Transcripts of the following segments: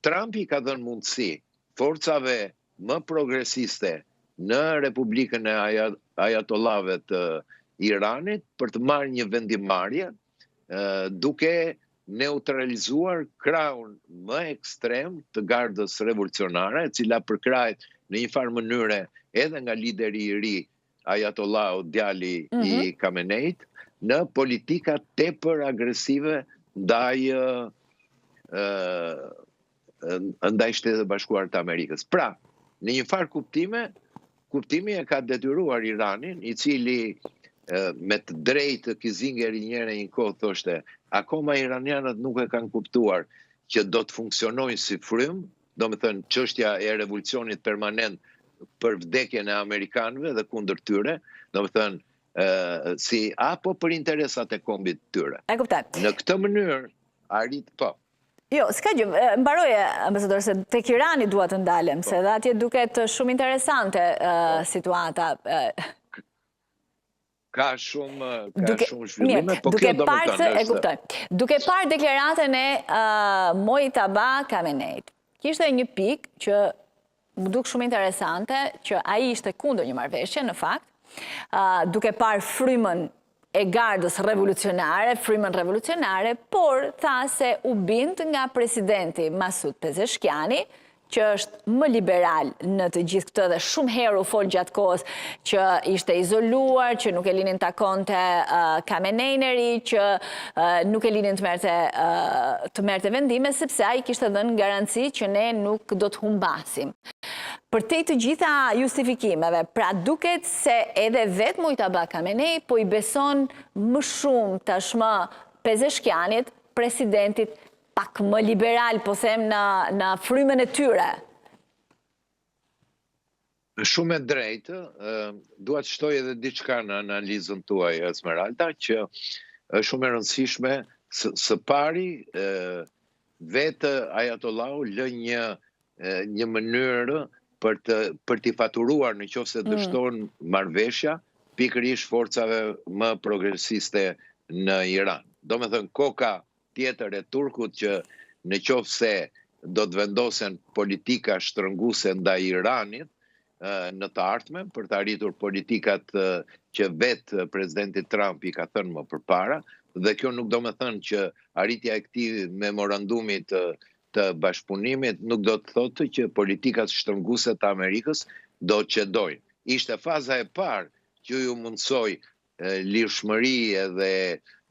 Trumpi ka dhënë mundësi forcave më progresiste në Republikën e Ajatollave të Iranit për të marrë një vendimarrje duke neutralizuar krahun më ekstrem të gardës revolucionare, e cila përkrahet në një farë mënyre edhe nga lideri i ri Ayatollah, djali i Khameneit, në politika tepër agresive ndaj Shtetet Bashkuara të Amerikës. Pra, në një farë kuptimi e ka detyruar Iranin, i cili me të drejtë Kissinger njëherë një kohë thoshte, akoma iranianët nuk e kanë kuptuar që do të funksionojnë si frym, do me thënë çështja e revolucionit permanent për vdekjen e amerikanëve dhe kundër tyre, do me thënë si apo për interesat e kombit tyre. E kuptoj. Në këtë mënyrë arrit po. Jo, s'ka gjë, mbaroje, ambasador, se tek Irani dua të ndalem, se dhe atje duket shumë interesante situata. Ka shumë zhvillime, po kjo do më thënë është. E kuptoj. Duke parë deklaratën e Mojtaba Khameneit, kishte një pikë që më duk shumë interesante, që ai ishte kundër një marrëveshje, në fakt, duke parë frymën e gardës revolucionare, por tha se u bind nga presidenti Masud Pezeshkiani, që është më liberal në të gjithë këtë dhe shumë herë u fol gjatë kohës që ishte izoluar, që nuk e linin takonte Khamenei, që nuk e linin të merrte vendime, sepse ai kishte dhënë garanci që ne nuk do të humbasim. Për të gjitha justifikimeve, pra duket se edhe vetë Mojtaba Khamenei po i beson më shumë tashmë Pezeshkianit, presidentit pak më liberal, po them në frymën e tyre. Shumë e drejtë, dua të shtoj edhe diçka në analizën tuaj, Esmeralda, që është shumë e rëndësishme, së pari, vetë Ayatollahu lë një mënyrë për t'i faturuar në qoftë se dështon marrëveshja, pikërisht forcave më progresiste në Iran. Do me thënë, koka tjetër e Turkut që në qoftë se do të vendosen politika shtrënguese ndaj Iranit në të ardhmen për të arritur politikat që vetë presidenti Trump i ka thënë më përpara, dhe kjo nuk do me thënë që arritja e këtij memorandumi të bashkëpunimit nuk do të thotë që politikat shtrënguese të Amerikës do të çedojnë. Ishte faza e parë që ju mundsoi lirshmëri edhe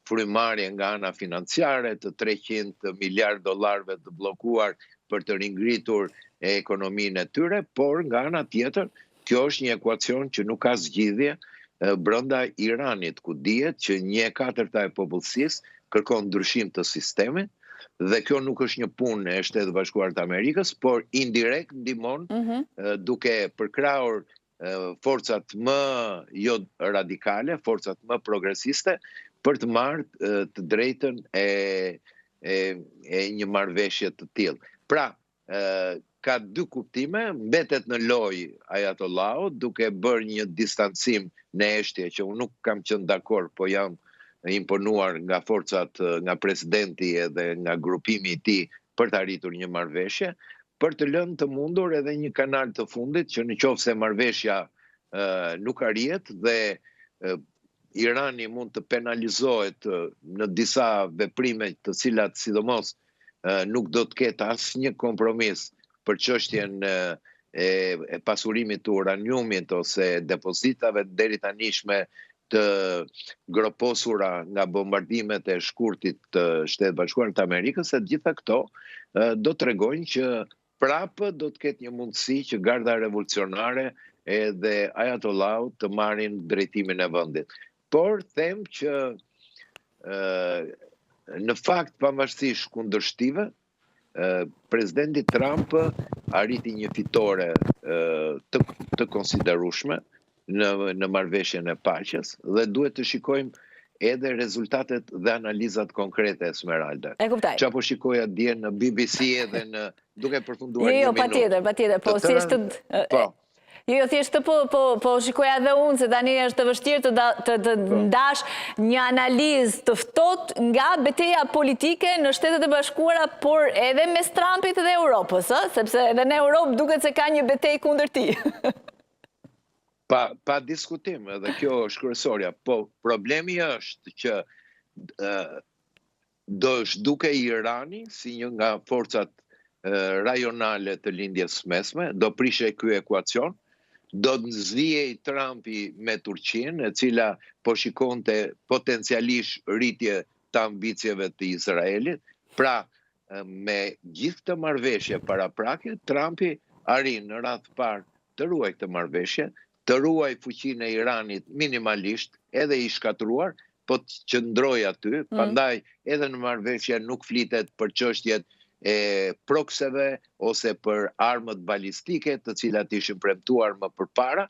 frymarrje nga ana financiare të 300 miliard dollarëve të bllokuar për të ringritur ekonominë e tyre, por nga ana tjetër, kjo është një ekuacion që nuk ka zgjidhje brenda Iranit, ku dihet që 1/4 e popullsisë kërkon ndryshim të sistemit, dhe kjo nuk është një punë e Shtetit Bashkuar të Amerikës, por indirekt ndihmon duke përkrahur forcat më jo radikale, forcat më progresiste, për të marrë të drejtën e një marrëveshje të tillë. Pra, ka dy kuptime, mbetet në lojë Ayatollahu, duke bërë një distancim në eshtje që unë nuk kam qenë dakord, po jam imponuar nga forcat, nga presidenti edhe nga grupimi i tij për të arritur një marrëveshje, për të lënë të mundur edhe një kanal të fundit që në qoftë se marrëveshja nuk arrihet dhe Irani mund të penalizohet në disa veprime të cilat sidomos nuk do të ketë asnjë kompromis për çështjen e pasurimit të uraniumit ose depozitave deri tanishme të groposura nga bombardimet e shkurtit të Shtetit Bashkuar të Amerikës, e gjitha këto do tregojnë që prapë do të ketë një mundësi që garda revolucionare edhe Ayatollahu të marrin drejtimin e vendit. Por them që në fakt pavarësisht kundërshtive, presidenti Trump arriti një fitore të konsiderueshme në marrëveshjen e paqes dhe duhet të shikojmë edhe rezultatet dhe analizat konkrete, Esmeralda. E kuptoj. Çapo shikoja dje në BBC edhe duke përfunduar një minutë. Jo, patjetër, po si është Jo, thjesht po shikoja dhe unë, se tani është të vështirë të ndash një analizë të ftohtë nga betejë politike në Shtetet e Bashkuara, por edhe mes Trumpit dhe Europës, sepse edhe në Europë duket se ka një betejë kundër tij. Pa diskutim, edhe kjo është kryesorja, po problemi është që do shduke Irani si një nga forcat rajonale të lindjes mesme, do prishe ky ekuacion, do të nxjihej Trumpi me Turqinë, e cila po shikonte potencialisht rritje të ambicieve të Izraelit. Pra, me gjithë këtë marrëveshje paraprake, Trumpi arrin në radhë parë të ruaj këtë marrëveshje, të ruaj fuqinë e Iranit minimalisht, edhe i shkatruar, po të qëndroj aty, prandaj edhe në marrëveshje nuk flitet për çështjet e prokseve ose për armët balistike të cilat ishin premtuar më përpara,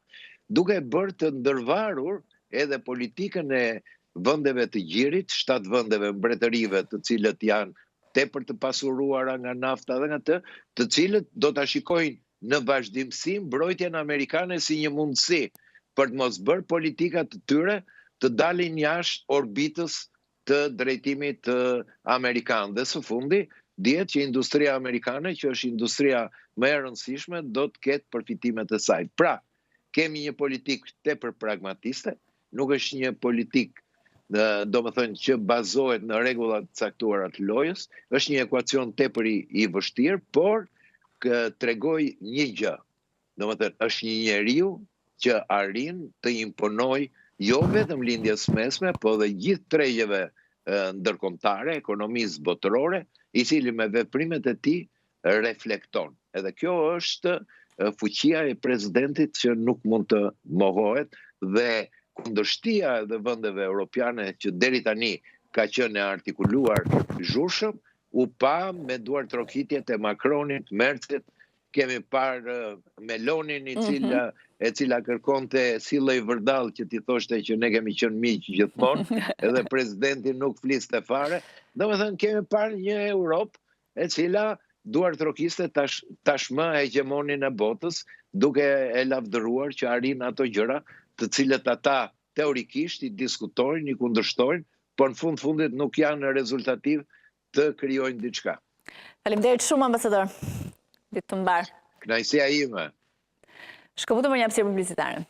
duke bërë të ndërvarur edhe politikën e vendeve të gjirit, 7 vendeve mbretërive të cilët janë tepër të pasuruara nga nafta dhe nga të cilët do ta shikojnë në vazhdimsi mbrojtjen amerikane si një mundësi për të mos bërë politikat të tyre të dalin jashtë orbitës të drejtimit amerikan. Dhe së fundi, dihet që industria amerikane, që është industria më e rëndësishme, do të ketë përfitimet e saj. Pra, kemi një politik tepër pragmatiste, nuk është një politik, domethënë, që bazohet në rregullat caktuara të lojës, është një ekuacion tepër i vështirë, por tregoj një gjë. Domethënë, është një njeriu që arrin të imponojë jo vetëm lindjes mesme, po dhe gjithë tregjeve ndërkombëtare, ekonomisë botërore, i cili me veprimet e tij reflekton. Edhe kjo është fuqia e presidentit që nuk mund të mohohet, dhe kundërshtia edhe vendeve europiane që deri tani ka qenë e artikuluar zhurshëm, u pa me duar trokitjet e Macronit, Mercelit, kemi parë Melonin e cila kërkonte si lloj vërdall që ti thoshte që ne kemi qenë miq gjithmonë, edhe presidenti nuk fliste fare. Domethënë kemi parë një Europë e cila duar trokiste tashmë hegemonin e botës, duke e lavdëruar që arrin ato gjëra të cilët ata teorikisht i diskutojnë, i kundërshtojnë, por në fundit nuk janë rezultativ të krijojnë diçka. Faleminderit shumë, ambasador. Ditë të mbar. Kënaqësia ime. Shkëputur për një hapësirë publicitare.